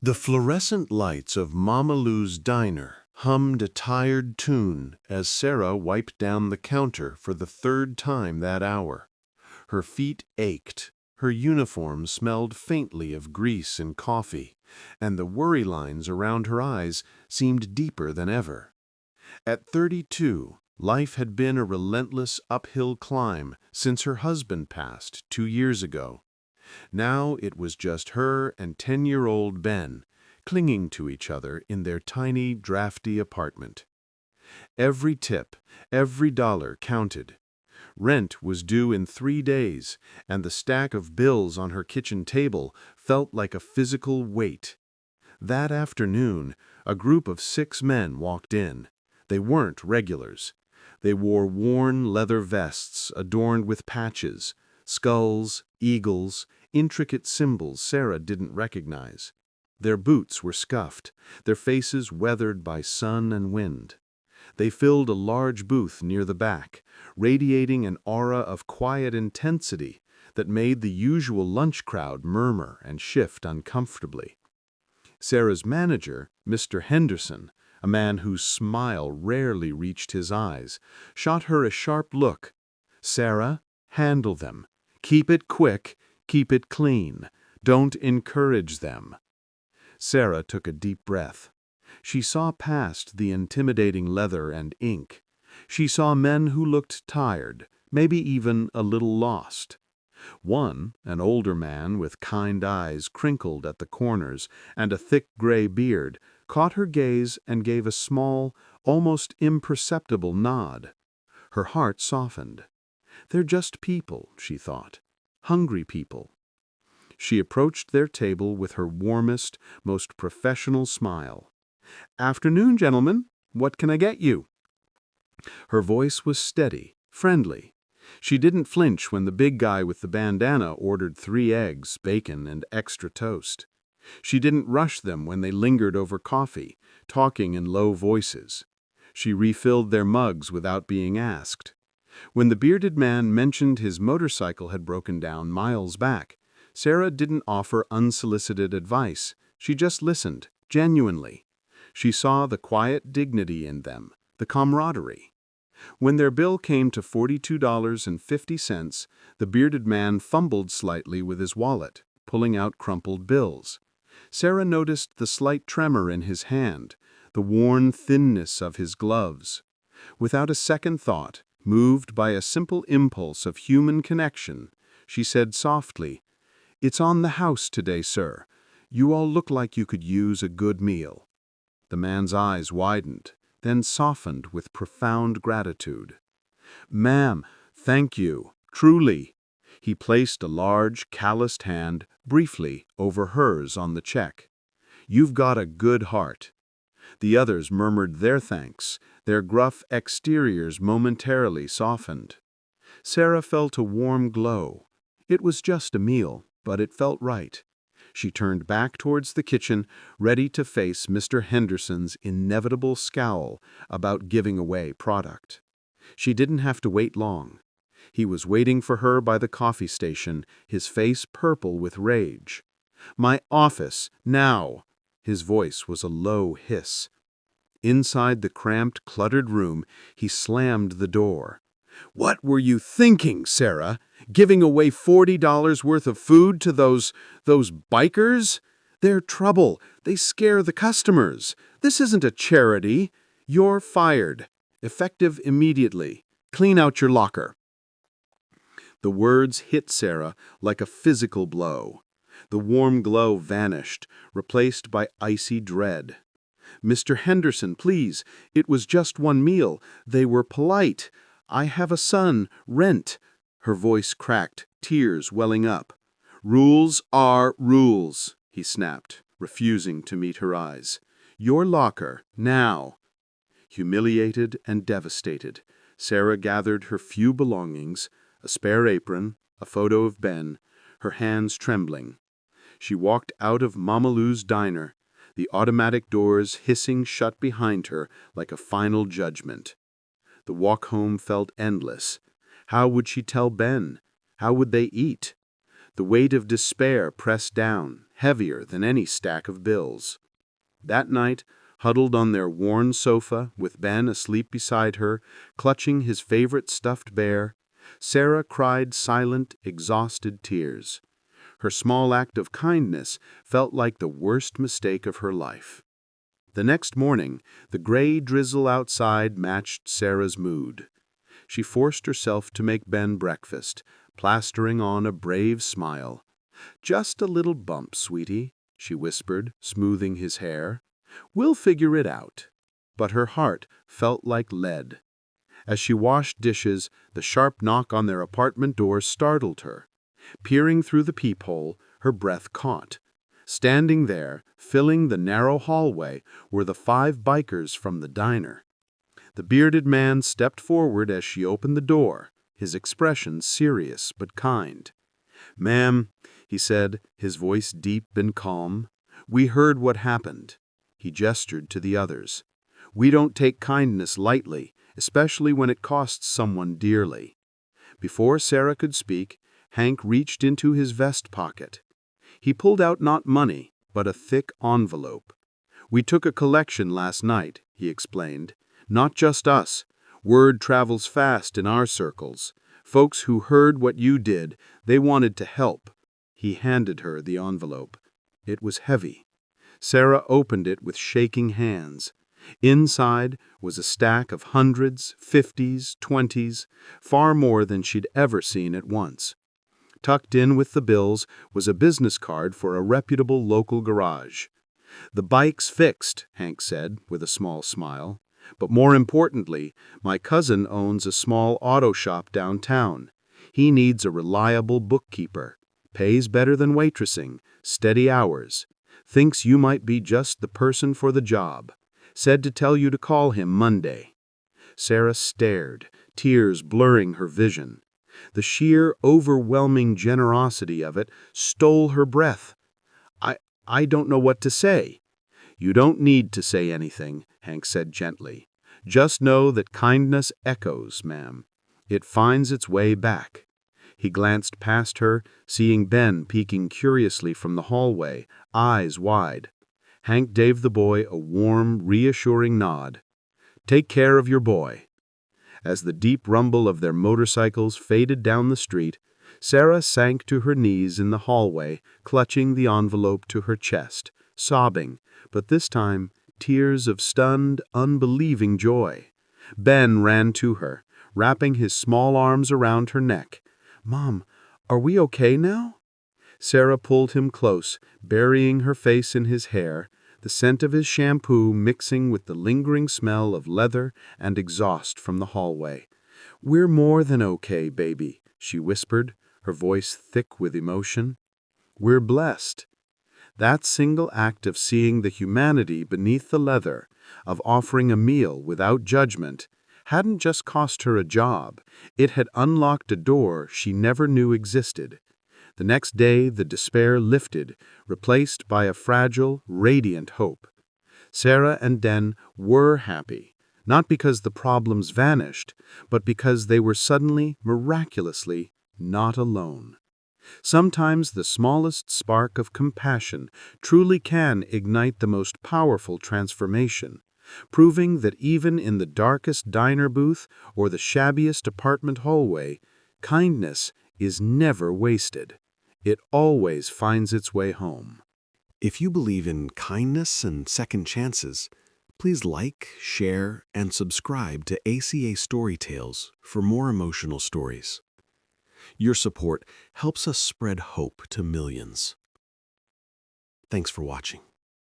The fluorescent lights of Mama Lou's diner hummed a tired tune as Sarah wiped down the counter for the third time that hour. Her feet ached, her uniform smelled faintly of grease and coffee, and the worry lines around her eyes seemed deeper than ever. At 32, life had been a relentless uphill climb since her husband passed 2 years ago. Now it was just her and 10-year-old Ben, clinging to each other in their tiny, drafty apartment. Every tip, every dollar counted. Rent was due in 3 days, and the stack of bills on her kitchen table felt like a physical weight. That afternoon, a group of 6 men walked in. They weren't regulars. They wore worn leather vests adorned with patches, skulls, eagles, intricate symbols Sarah didn't recognize. Their boots were scuffed, their faces weathered by sun and wind. They filled a large booth near the back, radiating an aura of quiet intensity that made the usual lunch crowd murmur and shift uncomfortably. Sarah's manager, Mr. Henderson, a man whose smile rarely reached his eyes, shot her a sharp look. "Sarah, handle them. Keep it quick, keep it clean. Don't encourage them." Sarah took a deep breath. She saw past the intimidating leather and ink. She saw men who looked tired, maybe even a little lost. One, an older man with kind eyes crinkled at the corners and a thick gray beard, caught her gaze and gave a small, almost imperceptible nod. Her heart softened. They're just people, she thought. Hungry people. She approached their table with her warmest, most professional smile. "Afternoon, gentlemen. What can I get you?" Her voice was steady, friendly. She didn't flinch when the big guy with the bandana ordered 3 eggs, bacon, and extra toast. She didn't rush them when they lingered over coffee, talking in low voices. She refilled their mugs without being asked. When the bearded man mentioned his motorcycle had broken down miles back, Sarah didn't offer unsolicited advice. She just listened, genuinely. She saw the quiet dignity in them, the camaraderie. When their bill came to $42.50, the bearded man fumbled slightly with his wallet, pulling out crumpled bills. Sarah noticed the slight tremor in his hand, the worn thinness of his gloves. Without a second thought, moved by a simple impulse of human connection, she said softly, "It's on the house today, sir. You all look like you could use a good meal." The man's eyes widened, then softened with profound gratitude. "Ma'am, thank you, truly." He placed a large, calloused hand briefly over hers on the check. "You've got a good heart." The others murmured their thanks, their gruff exteriors momentarily softened. Sarah felt a warm glow. It was just a meal, but it felt right. She turned back towards the kitchen, ready to face Mr. Henderson's inevitable scowl about giving away product. She didn't have to wait long. He was waiting for her by the coffee station, his face purple with rage. "My office, now!" His voice was a low hiss. Inside the cramped, cluttered room, he slammed the door. "What were you thinking, Sarah? Giving away $40 worth of food to those bikers? They're trouble. They scare the customers. This isn't a charity. You're fired. Effective immediately. Clean out your locker." The words hit Sarah like a physical blow. The warm glow vanished, replaced by icy dread. "Mr. Henderson, please. It was just one meal. They were polite. I have a son. Rent." Her voice cracked, tears welling up. "Rules are rules," he snapped, refusing to meet her eyes. "Your locker, now." Humiliated and devastated, Sarah gathered her few belongings, a spare apron, a photo of Ben, her hands trembling. She walked out of Mama Lou's diner, the automatic doors hissing shut behind her like a final judgment. The walk home felt endless. How would she tell Ben? How would they eat? The weight of despair pressed down, heavier than any stack of bills. That night, huddled on their worn sofa, with Ben asleep beside her, clutching his favorite stuffed bear, Sarah cried silent, exhausted tears. Her small act of kindness felt like the worst mistake of her life. The next morning, the gray drizzle outside matched Sarah's mood. She forced herself to make Ben breakfast, plastering on a brave smile. "Just a little bump, sweetie," she whispered, smoothing his hair. "We'll figure it out." But her heart felt like lead. As she washed dishes, the sharp knock on their apartment door startled her. Peering through the peephole, her breath caught. Standing there, filling the narrow hallway, were the 5 bikers from the diner. The bearded man stepped forward as she opened the door, his expression serious but kind. "Ma'am," he said, his voice deep and calm, "we heard what happened." He gestured to the others. "We don't take kindness lightly, especially when it costs someone dearly." Before Sarah could speak, Hank reached into his vest pocket. He pulled out not money, but a thick envelope. "We took a collection last night," he explained. "Not just us. Word travels fast in our circles. Folks who heard what you did, they wanted to help." He handed her the envelope. It was heavy. Sarah opened it with shaking hands. Inside was a stack of hundreds, 50s, 20s, far more than she'd ever seen at once. Tucked in with the bills was a business card for a reputable local garage. "The bike's fixed," Hank said, with a small smile. "But more importantly, my cousin owns a small auto shop downtown. He needs a reliable bookkeeper. Pays better than waitressing, steady hours. Thinks you might be just the person for the job. Said to tell you to call him Monday." Sarah stared, tears blurring her vision. The sheer, overwhelming generosity of it stole her breath. I don't know what to say." "You don't need to say anything," Hank said gently. "Just know that kindness echoes, ma'am. It finds its way back." He glanced past her, seeing Ben peeking curiously from the hallway, eyes wide. Hank gave the boy a warm, reassuring nod. "Take care of your boy." As the deep rumble of their motorcycles faded down the street, Sarah sank to her knees in the hallway, clutching the envelope to her chest, sobbing, but this time tears of stunned, unbelieving joy. Ben ran to her, wrapping his small arms around her neck. "Mom, are we okay now?" Sarah pulled him close, burying her face in his hair, the scent of his shampoo mixing with the lingering smell of leather and exhaust from the hallway. "We're more than okay, baby," she whispered, her voice thick with emotion. "We're blessed." That single act of seeing the humanity beneath the leather, of offering a meal without judgment, hadn't just cost her a job, it had unlocked a door she never knew existed. The next day the despair lifted, replaced by a fragile, radiant hope. Sarah and Den were happy, not because the problems vanished, but because they were suddenly, miraculously, not alone. Sometimes the smallest spark of compassion truly can ignite the most powerful transformation, proving that even in the darkest diner booth or the shabbiest apartment hallway, kindness is never wasted. It always finds its way home. If you believe in kindness and second chances, please like, share, and subscribe to ACA Storytales for more emotional stories. Your support helps us spread hope to millions. Thanks for watching.